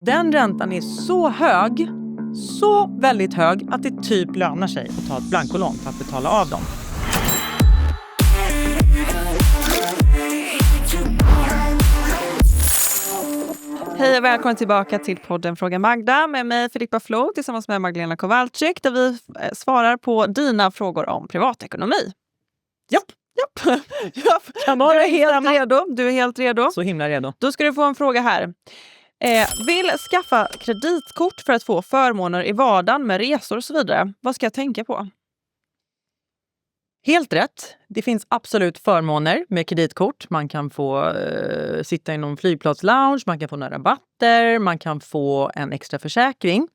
Den räntan är så hög, så väldigt hög att det typ lönar sig att ta ett blankolån för att betala av dem. Hej och välkommen tillbaka till podden Fråga Magda med mig Filippa Flo tillsammans med Magdalena Kowalczyk där vi svarar på dina frågor om privatekonomi. Japp. Du är helt redo. Så himla redo. Då ska du få en fråga här. Vill skaffa kreditkort för att få förmåner i vardagen med resor och så vidare. Vad ska jag tänka på? Helt rätt. Det finns absolut förmåner med kreditkort. Man kan få sitta i någon flygplatslounge, man kan få några rabatter, man kan få en extra försäkring.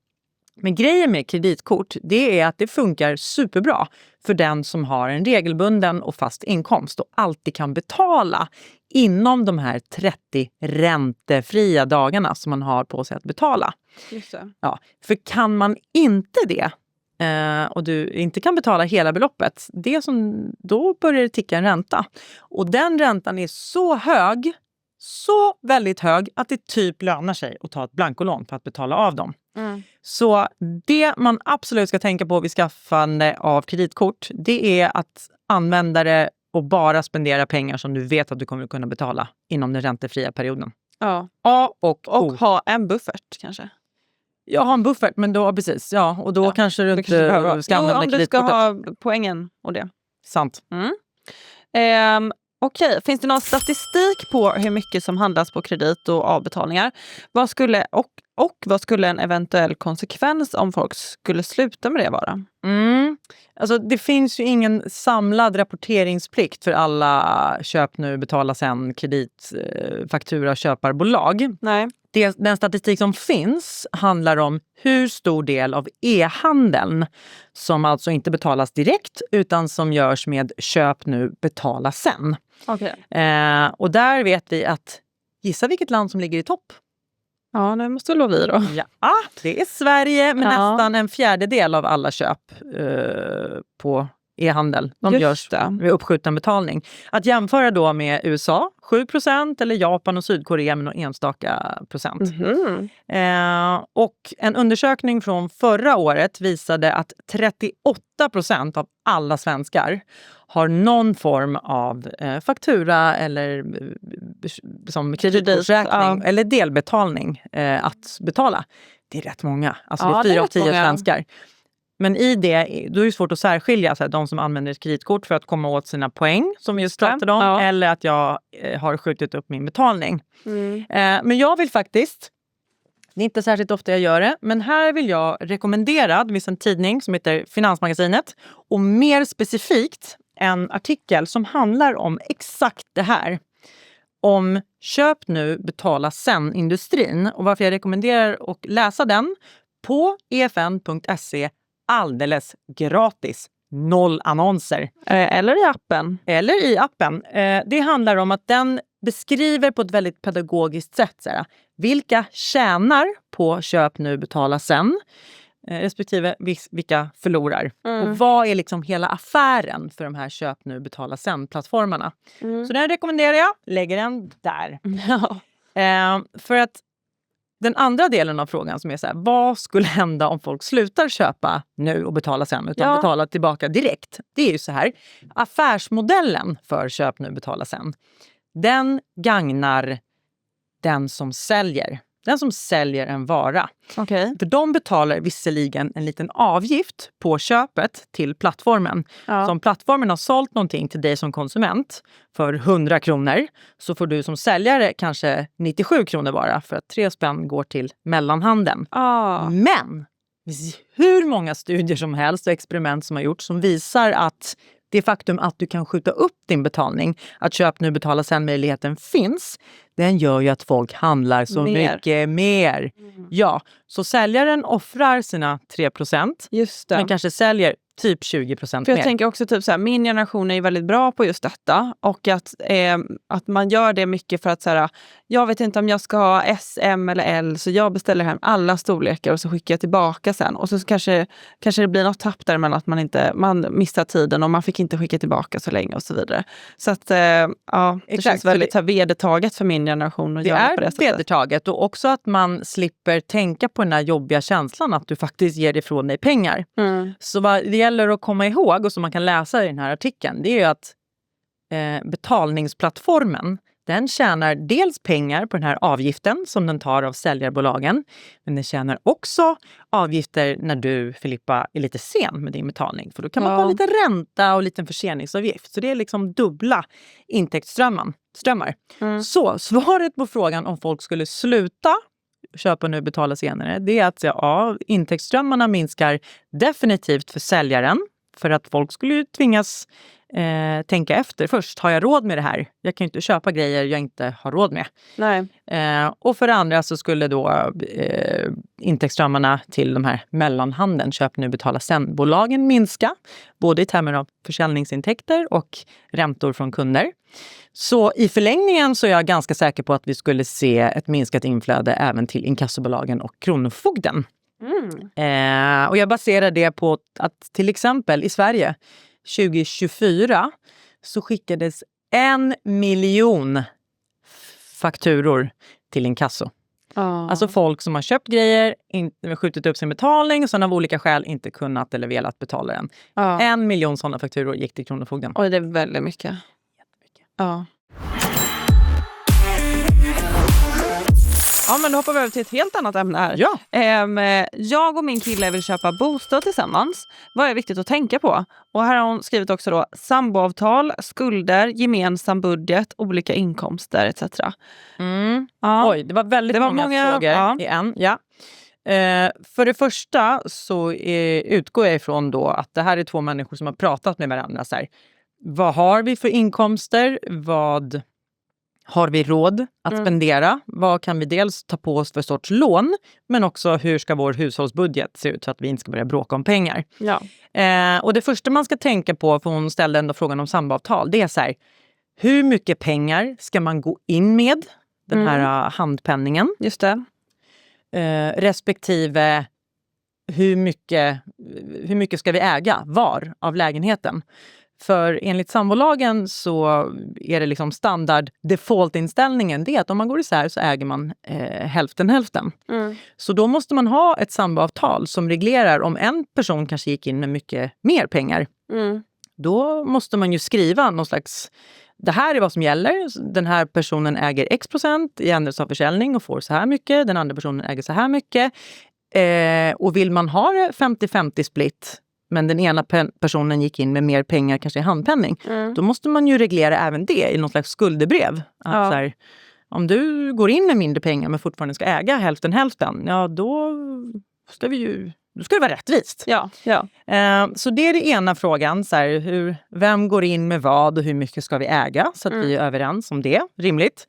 Men grejen med kreditkort, det är att det funkar superbra för den som har en regelbunden och fast inkomst och alltid kan betala inom de här 30 räntefria dagarna som man har på sig att betala. Just det. Ja, för kan man inte det och du inte kan betala hela beloppet, då börjar det ticka en ränta. Och den räntan är så hög, så väldigt hög att det typ lönar sig att ta ett blankolån för att betala av dem. Så det man absolut ska tänka på vid skaffande av kreditkort, det är att använda det och bara spendera pengar som du vet att du kommer att kunna betala inom den räntefria perioden. Ja. A och O. Och ha en buffert kanske. Jag har en buffert, men då precis, ja. Och då kanske du inte ska använda om du kreditkortet. ska ha poängen och det. Sant. Okej, finns det någon statistik på hur mycket som handlas på kredit och avbetalningar? Vad skulle en eventuell konsekvens om folk skulle sluta med det vara? Alltså det finns ju ingen samlad rapporteringsplikt för alla köp nu, betala sen, kreditfaktura, köparbolag. Nej. Den statistik som finns handlar om hur stor del av e-handeln som alltså inte betalas direkt utan som görs med köp nu, betala sen. Okay. Och där vet vi att, gissa vilket land som ligger i topp? Ja, det måste väl vi då. Ja, det är Sverige med nästan en fjärdedel av alla köp på e-handel. De görs med uppskjuten betalning. Att jämföra då med USA, 7% eller Japan och Sydkorea med någon enstaka procent. Och en undersökning från förra året visade att 38% av alla svenskar har någon form av faktura eller som kreditkortsräkning eller delbetalning att betala. Det är rätt många. Alltså det är 4 av 10 svenskar. Men i det, då är det svårt att särskilja så här, de som använder ett kreditkort för att komma åt sina poäng som vi just pratade om. Ja. Eller att jag har skjutit upp min betalning. Men jag vill faktiskt, det är inte särskilt ofta jag gör det, men här vill jag rekommendera, det finns en tidning som heter Finansmagasinet. Och mer specifikt en artikel som handlar om exakt det här. Om köp nu, betala sen-industrin. Och varför jag rekommenderar att läsa den på efn.se alldeles gratis. 0 annonser. Eller i appen. Det handlar om att den beskriver på ett väldigt pedagogiskt sätt så vilka tjänar på köp nu, betala sen. Respektive vilka förlorar. Och vad är liksom hela affären för de här köp nu, betala sen-plattformarna. Så den rekommenderar jag. Lägger den där. För att den andra delen av frågan som är så här, vad skulle hända om folk slutar köpa nu och betala sen utan betala tillbaka direkt? Det är ju så här, affärsmodellen för köp nu, betala sen, den gagnar den som säljer. Den som säljer en vara. Okay. För de betalar visserligen en liten avgift på köpet till plattformen. Så om plattformen har sålt någonting till dig som konsument för 100 kronor så får du som säljare kanske 97 kronor bara för att 3 spänn går till mellanhanden. Men hur många studier som helst och experiment som har gjorts som visar att det faktum att du kan skjuta upp din betalning, att köp nu, betala sen möjligheten finns, den gör ju att folk handlar så mycket mer. Ja, så säljaren offrar sina 3%. Just det. Men kanske säljer typ 20% För jag mer. tänker också typ så här, min generation är ju väldigt bra på just detta. Och att man gör det mycket för att så här, jag vet inte om jag ska ha S, M eller L, så jag beställer hem alla storlekar och så skickar jag tillbaka sen. Och så kanske det blir något tapp där mellan att man missar tiden och man fick inte skicka tillbaka så länge och så vidare. Så att det känns väldigt så här, vedertaget för min generation att göra på det sättet. Det är vedertaget, och också att man slipper tänka på den här jobbiga känslan att du faktiskt ger ifrån dig pengar. Så vad det gäller att komma ihåg, och som man kan läsa i den här artikeln, det är ju att betalningsplattformen, den tjänar dels pengar på den här avgiften som den tar av säljarbolagen. Men den tjänar också avgifter när du, Filippa, är lite sen med din betalning. För då kan man ta lite ränta och lite förseningsavgift. Så det är liksom dubbla intäktsströmmar. Så svaret på frågan om folk skulle sluta köpa nu, betala senare, det är att intäktsströmmarna minskar definitivt för säljaren. För att folk skulle ju tvingas tänka efter först. Har jag råd med det här? Jag kan ju inte köpa grejer jag inte har råd med. Nej. Och för det andra så skulle då intäktsströmmarna till de här mellanhandeln, köp nu, betala sen-bolagen minska. Både i termer av försäljningsintäkter och räntor från kunder. Så i förlängningen så är jag ganska säker på att vi skulle se ett minskat inflöde även till inkassobolagen och kronofogden. Och jag baserar det på att till exempel i Sverige 2024 så skickades 1 miljon fakturor till inkasso. Alltså folk som har köpt grejer, skjutit upp sin betalning och sen av olika skäl inte kunnat eller velat betala den. 1 miljon sådana fakturor gick till kronofogden. Oj, det är väldigt mycket. Jättemycket. Ja, men då hoppar vi över till ett helt annat ämne här. Ja. Jag och min kille vill köpa bostad tillsammans. Vad är viktigt att tänka på? Och här har hon skrivit också då samboavtal, skulder, gemensam budget, olika inkomster etc. Oj, det var väldigt många frågor i en. Ja. För det första så utgår jag ifrån då att det här är 2 människor som har pratat med varandra. Så här, vad har vi för inkomster? Vad har vi råd att spendera? Vad kan vi dels ta på oss för sorts lån? Men också hur ska vår hushållsbudget se ut så att vi inte ska börja bråka om pengar? Ja. Och det första man ska tänka på, för hon ställde ändå frågan om samboavtal, det är så här, hur mycket pengar ska man gå in med den här handpenningen? Just det. Respektive hur mycket ska vi äga var av lägenheten? För enligt sambolagen så är det liksom standard default-inställningen, det är att om man går isär så äger man hälften. Så då måste man ha ett samboavtal som reglerar om en person kanske gick in med mycket mer pengar. Då måste man ju skriva någon slags, det här är vad som gäller, den här personen äger x% i händelse av försäljning och får så här mycket, den andra personen äger så här mycket. Och vill man ha det 50-50 split, men den ena personen gick in med mer pengar kanske i handpenning, då måste man ju reglera även det i något slags skuldebrev. Att så här, om du går in med mindre pengar men fortfarande ska äga hälften, ja då ska det vara rättvist. Ja. Så det är det ena frågan. Så här, vem går in med vad och hur mycket ska vi äga? Så att vi är överens om det. Rimligt.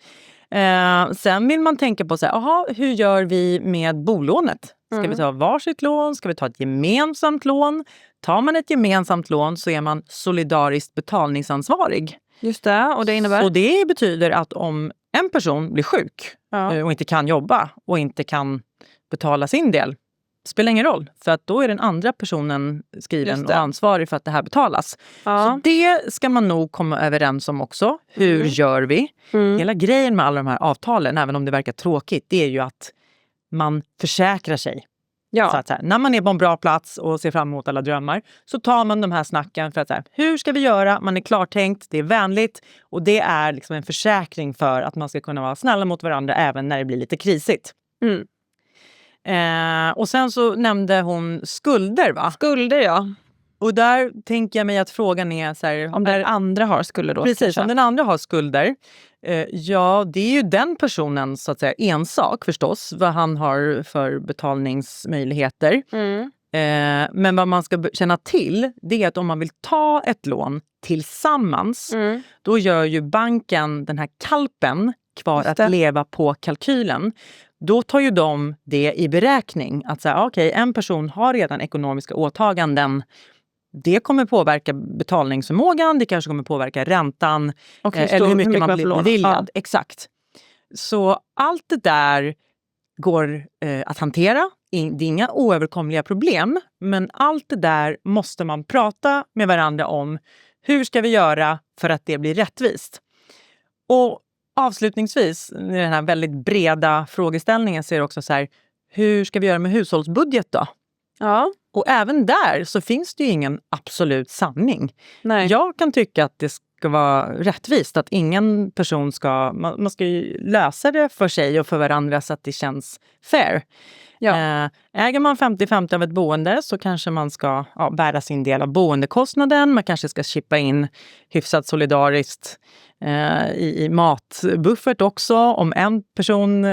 Sen vill man tänka på så här, hur gör vi med bolånet? Ska vi ta varsitt lån? Ska vi ta ett gemensamt lån? Tar man ett gemensamt lån så är man solidariskt betalningsansvarig. Just det, och det innebär? Och det betyder att om en person blir sjuk och inte kan jobba och inte kan betala sin del, spelar ingen roll. För att då är den andra personen skriven och ansvarig för att det här betalas. Så det ska man nog komma överens om också. Hur gör vi? Hela grejen med alla de här avtalen, även om det verkar tråkigt, det är ju att man försäkrar sig. Ja. Så att så här, när man är på en bra plats och ser fram emot alla drömmar så tar man de här snacken för att så här, hur ska vi göra? Man är klartänkt, det är vänligt och det är liksom en försäkring för att man ska kunna vara snälla mot varandra även när det blir lite krisigt. Och sen så nämnde hon skulder, va? Skulder, ja. Och där tänker jag mig att frågan är så här, om den andra har skulder då. Precis, kanske. Om den andra har skulder. Ja, det är ju den personen så att säga ensak förstås. Vad han har för betalningsmöjligheter. Men vad man ska känna till, det är att om man vill ta ett lån tillsammans, då gör ju banken den här kalpen kvar att leva på kalkylen. Då tar ju de det i beräkning. Att säga, okej, en person har redan ekonomiska åtaganden det kommer påverka betalningsförmågan, det kanske kommer påverka räntan eller hur mycket man blir beviljad. Ja. Exakt. Så allt det där går att hantera. Det är inga oöverkomliga problem, men allt det där måste man prata med varandra om. Hur ska vi göra för att det blir rättvist? Och avslutningsvis, i den här väldigt breda frågeställningen, så är det också så här, hur ska vi göra med hushållsbudget då? Ja. Och även där så finns det ju ingen absolut sanning. Nej. Jag kan tycka att det ska vara rättvist, att ingen person ska... Man ska ju lösa det för sig och för varandra så att det känns fair. Ja. Äger man 50-50 av ett boende så kanske man ska bära sin del av boendekostnaden. Man kanske ska chippa in hyfsat solidariskt i matbuffert också. Om en person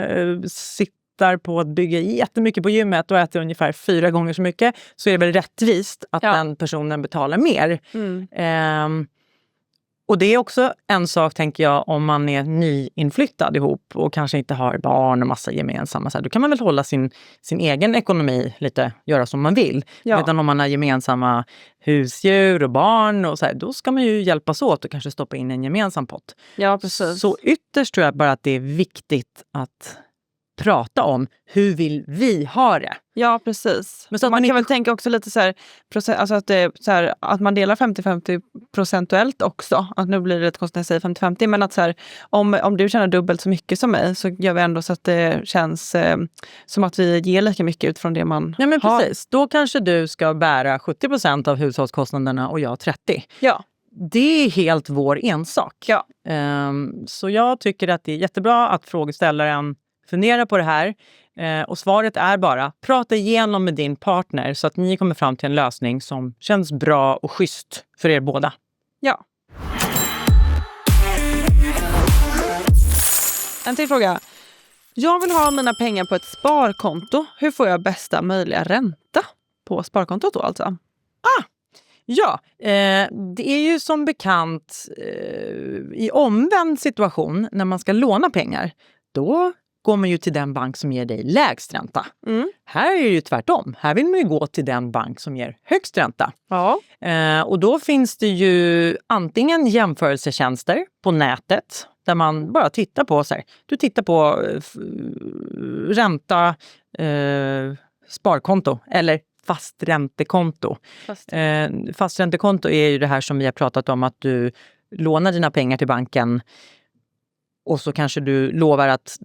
sitter på att bygga jättemycket på gymmet och äter ungefär 4 gånger så mycket, så är det väl rättvist att den personen betalar mer. Och det är också en sak, tänker jag, om man är nyinflyttad ihop och kanske inte har barn och massa gemensamma. Så här, då kan man väl hålla sin egen ekonomi lite, göra som man vill. Ja. Medan om man har gemensamma husdjur och barn och så här, då ska man ju hjälpas åt och kanske stoppa in en gemensam pott. Ja, precis. Så ytterst tror jag bara att det är viktigt att prata om hur vill vi ha det. Ja, precis. Men så man kan väl tänka också lite så här, alltså att, så här, att man delar 50-50 procentuellt också. Att nu blir det ett kostnad, jag säger 50-50, men att så här, om du tjänar dubbelt så mycket som mig, så gör vi ändå så att det känns som att vi ger lika mycket utifrån det man men har. Precis. Då kanske du ska bära 70% av hushållskostnaderna och jag 30%. Ja. Det är helt vår ensak. Ja. Så jag tycker att det är jättebra att frågeställaren fundera på det här, och svaret är bara prata igenom med din partner så att ni kommer fram till en lösning som känns bra och schysst för er båda. Ja. En till fråga. Jag vill ha mina pengar på ett sparkonto. Hur får jag bästa möjliga ränta på sparkontot då alltså? Ja, det är ju som bekant i omvänd situation när man ska låna pengar. Då går man ju till den bank som ger dig lägst ränta. Här är det ju tvärtom. Här vill man ju gå till den bank som ger högst ränta. Ja. Och då finns det ju antingen jämförelsetjänster på nätet där man bara tittar på så här. Du tittar på ränta, sparkonto eller fasträntekonto. Fasträntekonto är ju det här som vi har pratat om, att du lånar dina pengar till banken och så kanske du lovar att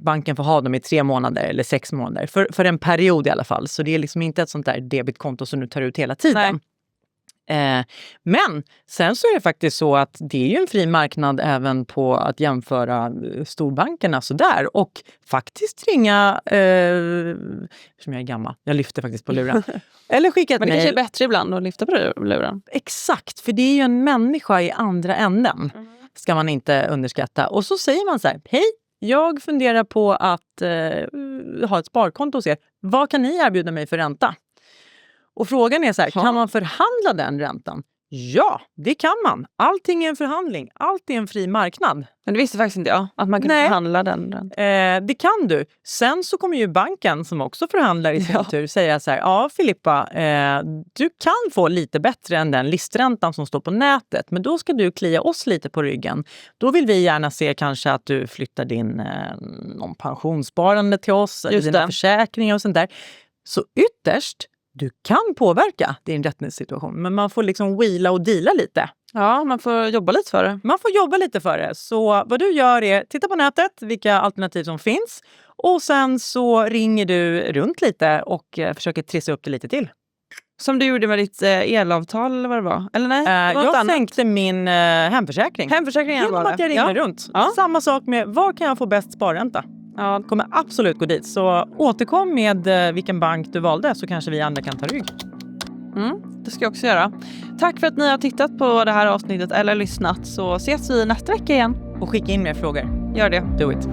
banken får ha dem i 3 månader eller 6 månader. För en period i alla fall. Så det är liksom inte ett sånt där debitkonto som du tar ut hela tiden. Men sen så är det faktiskt så att det är ju en fri marknad även på att jämföra storbankerna sådär. Och faktiskt ringa, som jag är gammal, jag lyfter faktiskt på luren. Eller skicka ett mejl. Men det kanske är bättre ibland att lyfta på luren. Exakt, för det är ju en människa i andra änden. Ska man inte underskatta. Och så säger man så här, hej, jag funderar på att ha ett sparkonto hos er. Vad kan ni erbjuda mig för ränta? Och frågan är så här, kan man förhandla den räntan? Ja, det kan man. Allting är en förhandling. Allt är en fri marknad. Men det visste faktiskt inte jag, att man kan förhandla den räntan. Det kan du. Sen så kommer ju banken som också förhandlar i sin tur säga så här, ja Filippa, du kan få lite bättre än den listräntan som står på nätet. Men då ska du klia oss lite på ryggen. Då vill vi gärna se kanske att du flyttar din någon pensionssparande till oss. Eller dina försäkringar och sånt där. Så ytterst, du kan påverka din rättssituation, men man får liksom wheela och deala lite. Ja, man får jobba lite för det. Man får jobba lite för det. Så vad du gör är, titta på nätet vilka alternativ som finns. Och sen så ringer du runt lite och försöker trissa upp det lite till. Som du gjorde med ditt elavtal eller vad det var? Eller nej? Jag sänkte min hemförsäkring. Hemförsäkringen genom att jag ringde runt. Ja. Samma sak med, var kan jag få bäst sparränta? Ja, kommer absolut gå dit. Så återkom med vilken bank du valde, så kanske vi andra kan ta rygg. Det ska jag också göra. Tack för att ni har tittat på det här avsnittet eller lyssnat, så ses vi nästa vecka igen. Och skicka in mer frågor. Gör det. Do it.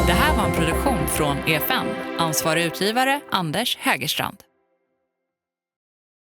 Det här var en produktion från EFN. Ansvarig utgivare Anders Hägerstrand.